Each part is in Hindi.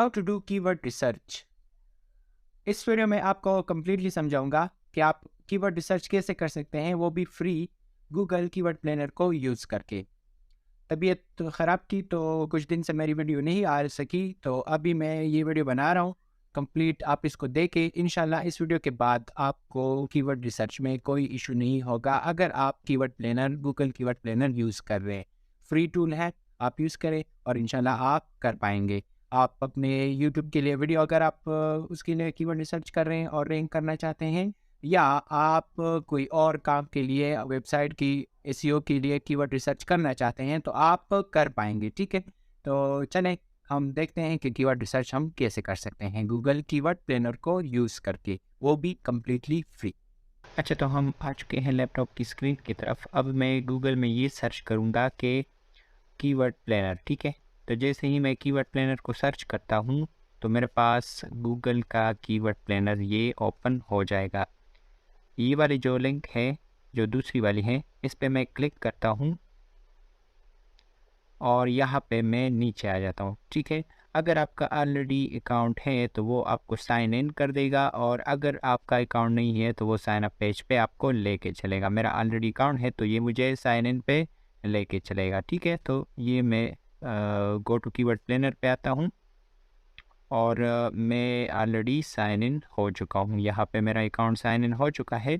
How to do keyword research. इस वीडियो में आपको कम्प्लीटली समझाऊंगा कि आप कीवर्ड रिसर्च कैसे कर सकते हैं, वो भी फ्री गूगल कीवर्ड प्लानर को यूज़ करके। तबीयत तो ख़राब थी तो कुछ दिन से मेरी वीडियो नहीं आ सकी, तो अभी मैं ये वीडियो बना रहा हूँ कंप्लीट। आप इसको देखें, इंशाल्लाह इस वीडियो के बाद आपको कीवर्ड रिसर्च में कोई इशू नहीं होगा अगर आप keyword planner Google keyword planner use कर रहे हैं। फ्री टूल है, आप यूज़ करें और इंशाल्लाह आप कर पाएंगे। आप अपने यूट्यूब के लिए वीडियो, अगर आप उसके लिए कीवर्ड रिसर्च कर रहे हैं और रैंक करना चाहते हैं, या आप कोई और काम के लिए वेबसाइट की एसईओ के लिए कीवर्ड रिसर्च करना चाहते हैं, तो आप कर पाएंगे। ठीक है, तो चलें हम देखते हैं कि कीवर्ड रिसर्च हम कैसे कर सकते हैं गूगल कीवर्ड प्लानर को यूज़ करके, वो भी कम्प्लीटली फ्री। अच्छा, तो हम आ चुके हैं लैपटॉप की स्क्रीन की तरफ। अब मैं गूगल में ये सर्च करूँगा कि कीवर्ड प्लानर। ठीक है, तो जैसे ही मैं कीवर्ड प्लानर को सर्च करता हूँ तो मेरे पास गूगल का कीवर्ड प्लानर ये ओपन हो जाएगा। ये वाली जो लिंक है, जो दूसरी वाली है, इस पे मैं क्लिक करता हूँ और यहाँ पे मैं नीचे आ जाता हूँ। ठीक है, अगर आपका ऑलरेडी अकाउंट है तो वो आपको साइन इन कर देगा, और अगर आपका अकाउंट नहीं है तो वो साइन अप पेज पे आपको लेके चलेगा। मेरा ऑलरेडी अकाउंट है तो ये मुझे साइन इन पे लेके चलेगा। ठीक है, तो ये मैं गो टू कीवर्ड प्लानर पे आता हूँ और मैं ऑलरेडी साइन इन हो चुका हूँ। यहाँ पे मेरा अकाउंट साइन इन हो चुका है।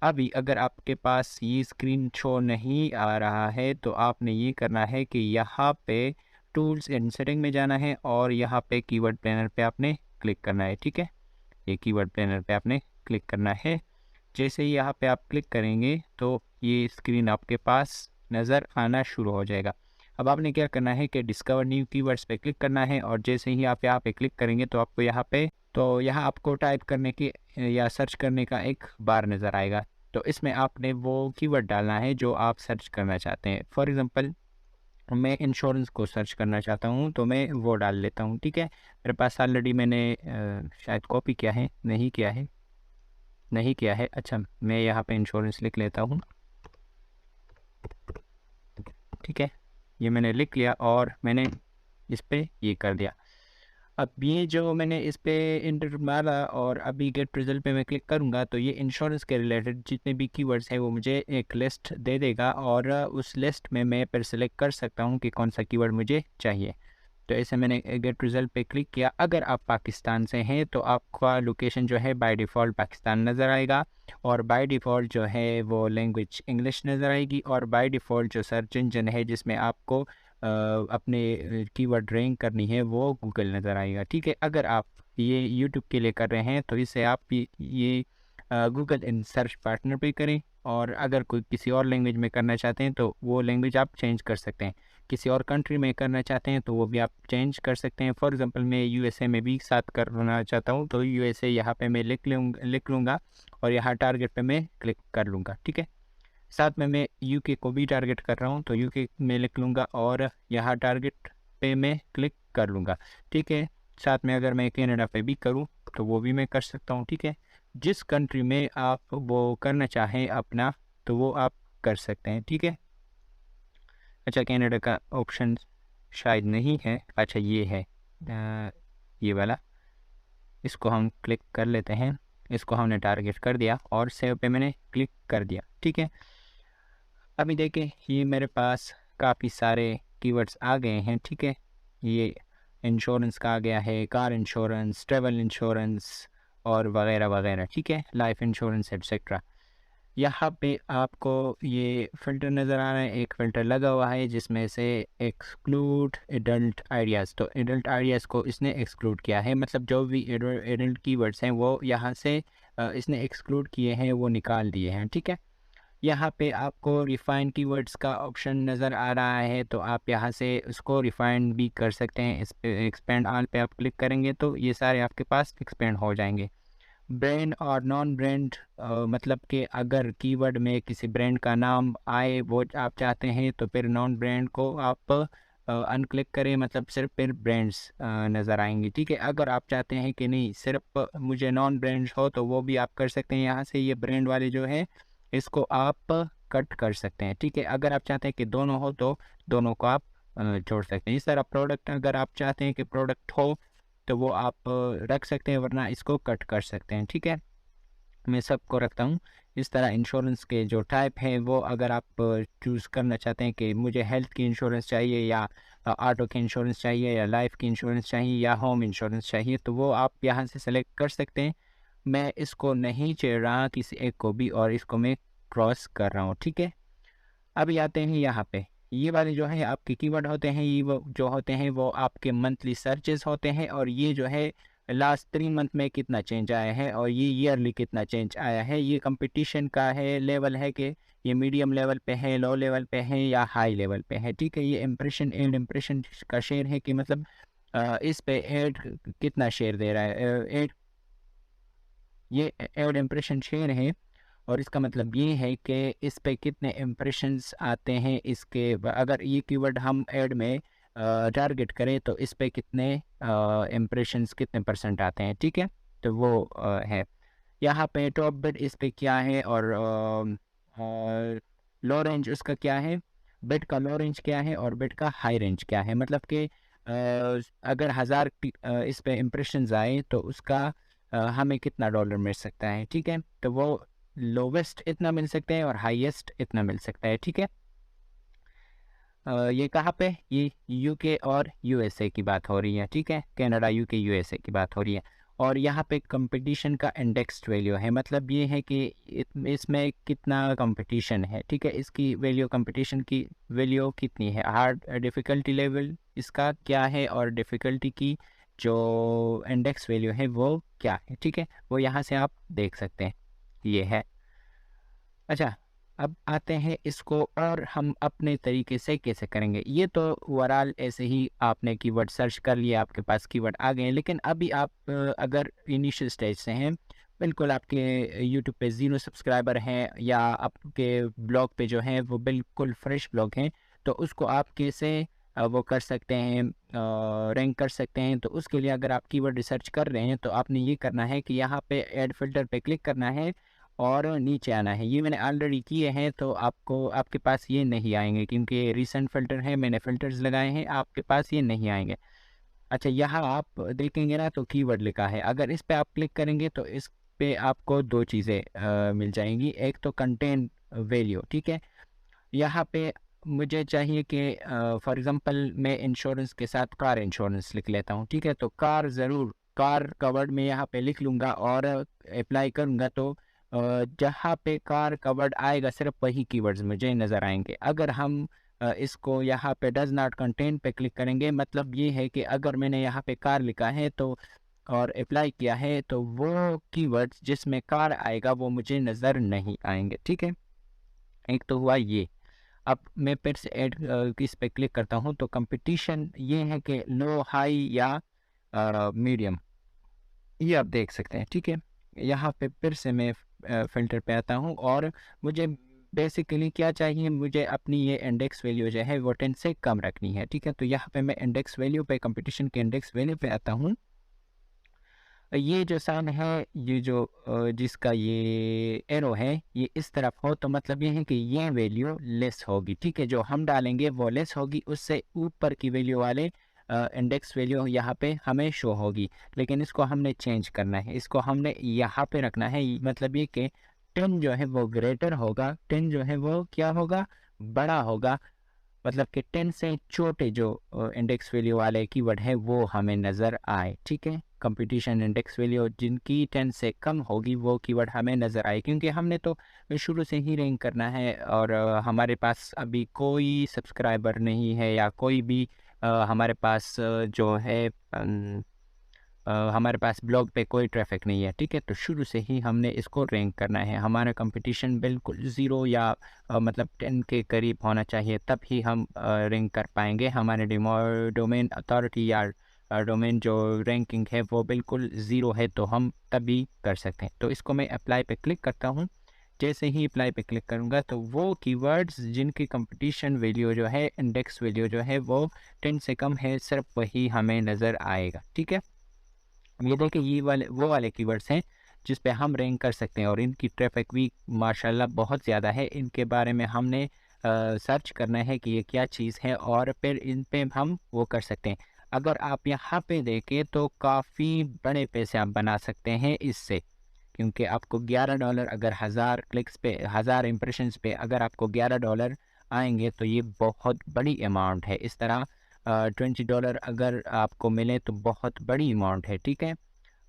अभी अगर आपके पास ये स्क्रीन शो नहीं आ रहा है तो आपने ये करना है कि यहाँ पे टूल्स एंड सेटिंग में जाना है और यहाँ पे कीवर्ड प्लानर पे आपने क्लिक करना है। ठीक है, ये कीवर्ड प्लानर पे आपने क्लिक करना है। जैसे ही यहाँ पे आप क्लिक करेंगे तो ये स्क्रीन आपके पास नज़र आना शुरू हो जाएगा। अब आपने क्या करना है कि डिस्कवर न्यू कीवर्ड्स पे क्लिक करना है, और जैसे ही आप यहाँ पे क्लिक करेंगे तो आपको यहाँ आपको टाइप करने की या सर्च करने का एक बार नज़र आएगा। तो इसमें आपने वो कीवर्ड डालना है जो आप सर्च करना चाहते हैं। फॉर एग्ज़ाम्पल मैं इंश्योरेंस को सर्च करना चाहता हूँ तो मैं वो डाल लेता हूँ। ठीक है, मेरे पास ऑलरेडी मैंने शायद कॉपी किया है, नहीं किया है। अच्छा, मैं यहाँ पे इंश्योरेंस लिख लेता हूँ। ठीक है, ये मैंने लिख लिया और मैंने इस पे ये कर दिया। अब ये जो मैंने इस पे इंटर मारा और अभी गेट रिजल्ट पे मैं क्लिक करूँगा तो ये इंश्योरेंस के रिलेटेड जितने भी कीवर्ड्स हैं वो मुझे एक लिस्ट दे देगा, और उस लिस्ट में मैं फिर सेलेक्ट कर सकता हूँ कि कौन सा कीवर्ड मुझे चाहिए। तो ऐसे मैंने गेट रिज़ल्ट पे क्लिक किया। अगर आप पाकिस्तान से हैं तो आपका लोकेशन जो है बाय डिफ़ॉल्ट पाकिस्तान नज़र आएगा, और बाय डिफ़ॉल्ट जो है वो लैंग्वेज इंग्लिश नज़र आएगी, और बाय डिफ़ॉल्ट जो सर्च इंजन है जिसमें आपको अपने कीवर्ड रैंक करनी है वो गूगल नज़र आएगा। ठीक है, अगर आप ये यूट्यूब के लिए कर रहे हैं तो इसे आप ये गूगल इन सर्च पार्टनर पे करें, और अगर कोई किसी और लैंग्वेज में करना चाहते हैं तो वो लैंग्वेज आप चेंज कर सकते हैं। किसी और कंट्री में करना चाहते हैं तो वो भी आप चेंज कर सकते हैं। फॉर एग्जांपल मैं यूएसए में भी साथ करना चाहता हूँ तो यूएसए यहाँ पे मैं लिख लूँगा और यहाँ टारगेट पे मैं क्लिक कर लूँगा। ठीक है, साथ में मैं यूके को भी टारगेट कर रहा हूँ तो यूके में लिख लूँगा और यहाँ टारगेट पे मैं क्लिक कर लूँगा। ठीक है, साथ में अगर मैं कनाडा पे भी करूँ तो वो भी मैं कर सकता हूँ। ठीक है, जिस कंट्री में आप वो करना चाहें अपना तो वो आप कर सकते हैं। ठीक है, अच्छा, कनाडा का ऑप्शन शायद नहीं है। अच्छा, ये है ये वाला, इसको हम क्लिक कर लेते हैं। इसको हमने टारगेट कर दिया और सेव पे मैंने क्लिक कर दिया। ठीक है, अभी देखें ये मेरे पास काफ़ी सारे कीवर्ड्स आ गए हैं। ठीक है, ये इंश्योरेंस का आ गया है, कार इंश्योरेंस, ट्रैवल इंश्योरेंस और वगैरह वगैरह। ठीक है, लाइफ इंश्योरेंस एट्सेट्रा। यहाँ पे आपको ये फ़िल्टर नज़र आ रहा है, एक फ़िल्टर लगा हुआ है जिसमें से एक्सक्लूड एडल्ट आइडियाज़, तो एडल्ट आइडियाज़ को इसने एक्सक्लूड किया है। मतलब जो भी एडल्ट कीवर्ड्स हैं वो यहाँ से इसने एक्सक्लूड किए हैं, वो निकाल दिए हैं। ठीक है, यहाँ पे आपको रिफ़ाइन कीवर्ड्स का ऑप्शन नज़र आ रहा है तो आप यहाँ से उसको रिफ़ाइन भी कर सकते हैं। इस पे एक्सपेंड ऑल पे आप क्लिक करेंगे तो ये सारे आपके पास एक्सपेंड हो जाएंगे। ब्रांड और नॉन ब्रांड, मतलब कि अगर कीवर्ड में किसी ब्रांड का नाम आए वो आप चाहते हैं तो फिर नॉन ब्रांड को आप अनक्लिक करें, मतलब सिर्फ फिर ब्रांड्स नज़र आएंगे। ठीक है, अगर आप चाहते हैं कि नहीं सिर्फ मुझे नॉन ब्रांड्स हो तो वो भी आप कर सकते हैं। यहाँ से ये ब्रांड वाले जो है इसको आप कट कर सकते हैं। ठीक है, अगर आप चाहते हैं कि दोनों हो तो दोनों को आप जोड़ सकते हैं। इस तरह प्रोडक्ट, अगर आप चाहते हैं कि प्रोडक्ट हो तो वो आप रख सकते हैं, वरना इसको कट कर सकते हैं। ठीक है, मैं सबको रखता हूँ इस तरह। इंश्योरेंस के जो टाइप हैं वो अगर आप चूज़ करना चाहते हैं कि मुझे हेल्थ की इंश्योरेंस चाहिए या ऑटो की इंश्योरेंस चाहिए या लाइफ की इंश्योरेंस चाहिए या होम इंश्योरेंस चाहिए, तो वो आप यहाँ से सेलेक्ट कर सकते हैं। मैं इसको नहीं छेड़ रहा किसी एक को भी, और इसको मैं क्रॉस कर रहा हूँ। ठीक है, अभी आते हैं यहाँ पे। ये वाले जो है आपके कीवर्ड होते हैं, ये वो जो होते हैं वो आपके मंथली सर्चेस होते हैं, और ये जो है लास्ट 3 मंथ में कितना चेंज आया है और ये ईयरली कितना चेंज आया है। ये कंपटीशन का है लेवल है कि ये मीडियम लेवल पे है, लो लेवल पे है या हाई लेवल पे है। ठीक है, ये इम्प्रेशन एड इम्प्रेशन का शेयर है कि मतलब इस पे एड कितना शेयर दे रहा है। एड ये एड इम्प्रेशन शेयर है, और इसका मतलब ये है कि इस पे कितने इम्प्रेशंस आते हैं। इसके अगर ये कीवर्ड हम ऐड में टारगेट करें तो इस पे कितने इम्प्रेशंस कितने परसेंट आते हैं। ठीक है, तो वो है यहाँ पे टॉप बिड इस पे क्या है, और लो रेंज उसका क्या है, बिड का लो रेंज क्या है और बिड का हाई रेंज क्या है। मतलब कि अगर 1000 इस पे इम्प्रेशंस आए तो उसका हमें कितना डॉलर मिल सकता है। ठीक है, तो वो लोवेस्ट इतना मिल सकता है और हाईएस्ट इतना मिल सकता है। ठीक है, ये कहाँ पे, ये यूके और यूएसए की बात हो रही है। ठीक है, कनाडा यूके यूएसए की बात हो रही है। और यहाँ पे कंपटीशन का इंडेक्स वैल्यू है, मतलब ये है कि इसमें कितना कंपटीशन है। ठीक है, इसकी वैल्यू, कंपटीशन की वैल्यू कितनी है, हार्ड डिफ़िकल्टी लेवल इसका क्या है और डिफ़िकल्टी की जो इंडेक्स वैल्यू है वो क्या है। ठीक है, वो यहाँ से आप देख सकते हैं, ये है। अच्छा, अब आते हैं इसको और हम अपने तरीके से कैसे करेंगे। ये तो ओवरऑल ऐसे ही आपने कीवर्ड सर्च कर लिया, आपके पास कीवर्ड आ गए हैं, लेकिन अभी आप अगर इनिशियल स्टेज से हैं, बिल्कुल आपके यूट्यूब पे 0 सब्सक्राइबर हैं या आपके ब्लॉग पे जो है वो बिल्कुल फ्रेश ब्लॉग हैं, तो उसको आप कैसे वो कर सकते हैं, रैंक कर सकते हैं। तो उसके लिए अगर आप कीवर्ड रिसर्च कर रहे हैं तो आपने ये करना है कि यहाँ पे ऐड फिल्टर पे क्लिक करना है और नीचे आना है। ये मैंने ऑलरेडी किए हैं, तो आपको आपके पास ये नहीं आएंगे क्योंकि रीसेंट फ़िल्टर है, मैंने फ़िल्टर्स लगाए हैं, आपके पास ये नहीं आएंगे। अच्छा, यहाँ आप देखेंगे ना तो कीवर्ड लिखा है, अगर इस पे आप क्लिक करेंगे तो इस पे आपको 2 चीज़ें मिल जाएंगी। एक तो कंटेंट वैल्यू। ठीक है, यहाँ पे मुझे चाहिए कि फॉर एग्जांपल मैं इंश्योरेंस के साथ कार इंश्योरेंस लिख लेता हूँ। ठीक है, तो कार ज़रूर, कार कवर्ड में यहाँ पे लिख लूँगा और अप्लाई करूँगा, तो जहाँ पे कार कवर्ड आएगा सिर्फ वही कीवर्ड्स मुझे नज़र आएंगे। अगर हम इसको यहाँ पे डज नॉट कंटेन पे क्लिक करेंगे, मतलब ये है कि अगर मैंने यहाँ पे कार लिखा है तो और अप्लाई किया है तो वो कीवर्ड्स जिसमें कार आएगा वो मुझे नज़र नहीं आएंगे। ठीक है, एक तो हुआ ये। अब मैं फिर से ऐड इस पे क्लिक करता हूँ तो कंपटीशन ये है कि लो, हाई या मीडियम, ये आप देख सकते हैं। ठीक है, यहाँ पे फिर से मैं फ़िल्टर पे आता हूँ और मुझे बेसिकली क्या चाहिए, मुझे अपनी ये इंडेक्स वैल्यू जो है वो 10 से कम रखनी है। ठीक है, तो यहाँ पे मैं इंडेक्स वैल्यू पे, कंपटीशन के इंडेक्स वैल्यू पे आता हूँ। ये जो साइन है, ये जो जिसका ये एरो है ये इस तरफ हो, तो मतलब ये है कि ये वैल्यू लेस होगी। ठीक है, जो हम डालेंगे वो लेस होगी, उससे ऊपर की वैल्यू वाले इंडेक्स वैल्यू यहाँ पे हमें शो होगी। लेकिन इसको हमने चेंज करना है, इसको हमने यहाँ पे रखना है। मतलब ये कि 10 जो है वो ग्रेटर होगा, 10 जो है वो क्या होगा, बड़ा होगा। मतलब कि 10 से छोटे जो इंडेक्स वैल्यू वाले कीवर्ड है वो हमें नज़र आए। ठीक है, कंपटीशन इंडेक्स वैल्यू जिनकी 10 से कम होगी वो कीवर्ड हमें नज़र आए, क्योंकि हमने तो शुरू से ही रैंक करना है और हमारे पास अभी कोई सब्सक्राइबर नहीं है या कोई भी हमारे पास जो है हमारे पास ब्लॉग पे कोई ट्रैफिक नहीं है। ठीक है, तो शुरू से ही हमने इसको रैंक करना है। हमारा कंपटीशन बिल्कुल 0 या मतलब 10 के करीब होना चाहिए, तब ही हम रैंक कर पाएंगे। हमारे डोमेन अथॉरिटी या डोमेन जो रैंकिंग है वो बिल्कुल 0 है, तो हम तभी कर सकते हैं। तो इसको मैं अप्लाई पे क्लिक करता हूँ। जैसे ही अप्लाई पे क्लिक करूँगा तो वो कीवर्ड्स जिनकी कंपटीशन वैल्यू जो है, इंडेक्स वैल्यू जो है वो 10 से कम है, सिर्फ वही हमें नज़र आएगा। ठीक है, ये देखिए, ये वाले वो वाले कीवर्ड्स हैं जिस पे हम रैंक कर सकते हैं और इनकी ट्रैफिक भी माशाल्लाह बहुत ज़्यादा है। इनके बारे में हमने सर्च करना है कि ये क्या चीज़ है और फिर इन पे हम वो कर सकते हैं। अगर आप यहाँ पे देखें तो काफ़ी बड़े पैसे आप बना सकते हैं इससे, क्योंकि आपको $11 अगर 1000 क्लिक्स पे 1000 इम्प्रेशंस पे अगर आपको $11 आएंगे तो ये बहुत बड़ी अमाउंट है। इस तरह $20 अगर आपको मिले तो बहुत बड़ी अमाउंट है, ठीक है।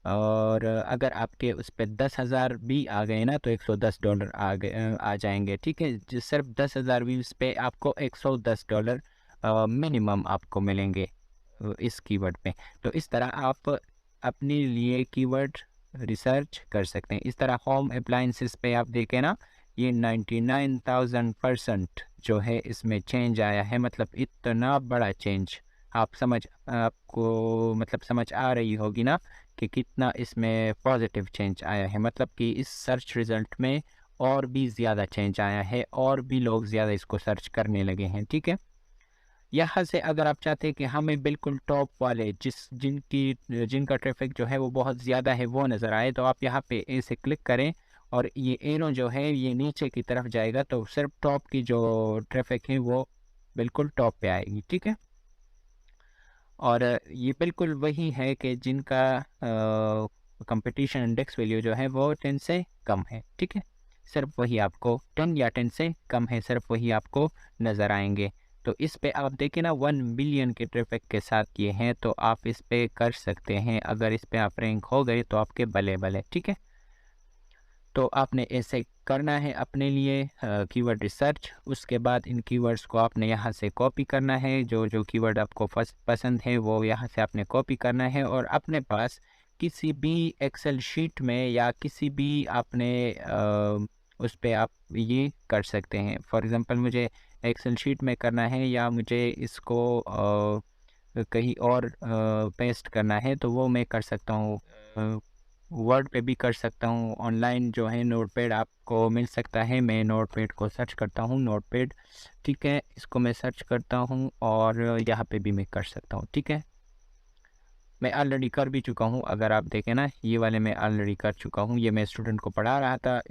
और अगर आपके उस पे 10,000 भी आ गए ना तो $110 आ जाएंगे, ठीक है। जो सिर्फ 10,000 व्यूज़ पे आपको $110 मिनिमम आपको मिलेंगे इस कीवर्ड पे। तो इस तरह आप अपने लिए कीवर्ड रिसर्च कर सकते हैं। इस तरह होम अप्लाइंसेस पे आप देखें ना, ये 99,000% जो है इसमें चेंज आया है, मतलब इतना बड़ा चेंज। आपको मतलब समझ आ रही होगी ना कि कितना इसमें पॉजिटिव चेंज आया है, मतलब कि इस सर्च रिज़ल्ट में और भी ज़्यादा चेंज आया है और भी लोग ज़्यादा इसको सर्च करने लगे हैं, ठीक है। यहाँ से अगर आप चाहते हैं कि हमें बिल्कुल टॉप वाले जिनका ट्रैफिक जो है वो बहुत ज़्यादा है वो नज़र आए, तो आप यहाँ पे ए से क्लिक करें और ये एरो जो है ये नीचे की तरफ जाएगा, तो सिर्फ टॉप की जो ट्रैफिक है वो बिल्कुल टॉप पे आएगी, ठीक है। और ये बिल्कुल वही है कि जिनका कंपटीशन इंडेक्स वैल्यू जो है वो 10 से कम है, ठीक है। सिर्फ वही आपको 10 या 10 से कम है, सिर्फ वही आपको नज़र आएंगे। तो इस पे आप देखें ना 1 बिलियन के ट्रैफिक के साथ ये हैं, तो आप इस पे कर सकते हैं। अगर इस पे आप रैंक हो गए तो आपके बले बले, ठीक है। तो आपने ऐसे करना है अपने लिए कीवर्ड रिसर्च। उसके बाद इन कीवर्ड्स को आपने यहाँ से कॉपी करना है, जो जो कीवर्ड आपको पसंद है वो यहाँ से आपने कॉपी करना है और अपने पास किसी भी एक्सेल शीट में या किसी भी आपने उस पे आप ये कर सकते हैं। फॉर एग्ज़ाम्पल मुझे एक्सेल शीट में करना है या मुझे इसको कहीं और पेस्ट करना है तो वो मैं कर सकता हूँ। वर्ड पे भी कर सकता हूँ, ऑनलाइन जो है नोटपैड आपको मिल सकता है। मैं नोटपैड को सर्च करता हूँ, नोटपैड, ठीक है, इसको मैं सर्च करता हूँ और यहाँ पे भी मैं कर सकता हूँ, ठीक है। मैं ऑलरेडी कर भी चुका हूँ, अगर आप देखें ना ये वाले मैं ऑलरेडी कर चुका हूँ। ये मैं स्टूडेंट को पढ़ा रहा था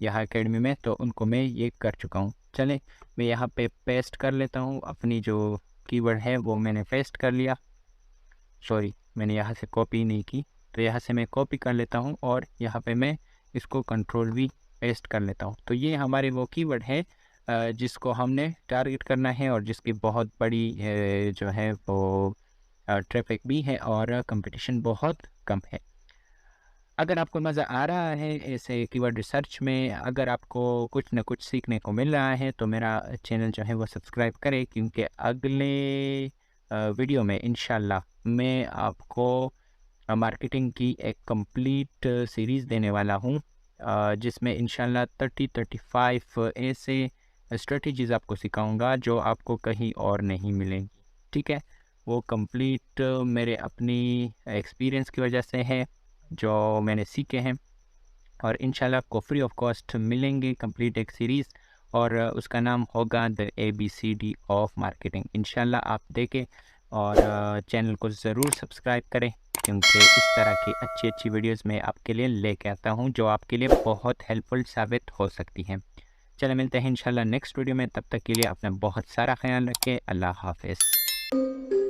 यहाँ एकेडमी में, तो उनको मैं ये कर चुका हूँ। चलें मैं यहाँ पे पेस्ट कर लेता हूँ, अपनी जो कीवर्ड है वो मैंने पेस्ट कर लिया। सॉरी, मैंने यहाँ से कॉपी नहीं की, तो यहाँ से मैं कॉपी कर लेता हूँ और यहाँ पे मैं इसको कंट्रोल वी पेस्ट कर लेता हूँ। तो ये हमारे वो कीवर्ड है जिसको हमने टारगेट करना है और जिसकी बहुत बड़ी जो है वो ट्रैफिक भी है और कंपटीशन बहुत कम है। अगर आपको मज़ा आ रहा है ऐसे कीवर्ड रिसर्च में, अगर आपको कुछ ना कुछ सीखने को मिल रहा है, तो मेरा चैनल जो है वो सब्सक्राइब करें, क्योंकि अगले वीडियो में इंशाल्लाह मैं आपको मार्केटिंग की एक कंप्लीट सीरीज़ देने वाला हूँ, जिसमें इंशाल्लाह 35 ऐसे स्ट्रेटजीज़ आपको सिखाऊंगा जो आपको कहीं और नहीं मिलेंगी, ठीक है। वो कंप्लीट मेरे अपनी एक्सपीरियंस की वजह से है, जो मैंने सीखे हैं, और इंशाल्लाह आपको फ्री ऑफ कॉस्ट मिलेंगे कंप्लीट एक सीरीज़, और उसका नाम होगा द ABCD ऑफ मार्केटिंग। इंशाल्लाह आप देखें और चैनल को ज़रूर सब्सक्राइब करें, क्योंकि इस तरह की अच्छी अच्छी वीडियोस मैं आपके लिए लेके आता हूं जो आपके लिए बहुत हेल्पफुल साबित हो सकती हैं। चलो मिलते हैं इंशाल्लाह नेक्स्ट वीडियो में, तब तक के लिए अपना बहुत सारा ख्याल रखें। अल्लाह हाफ़िज़।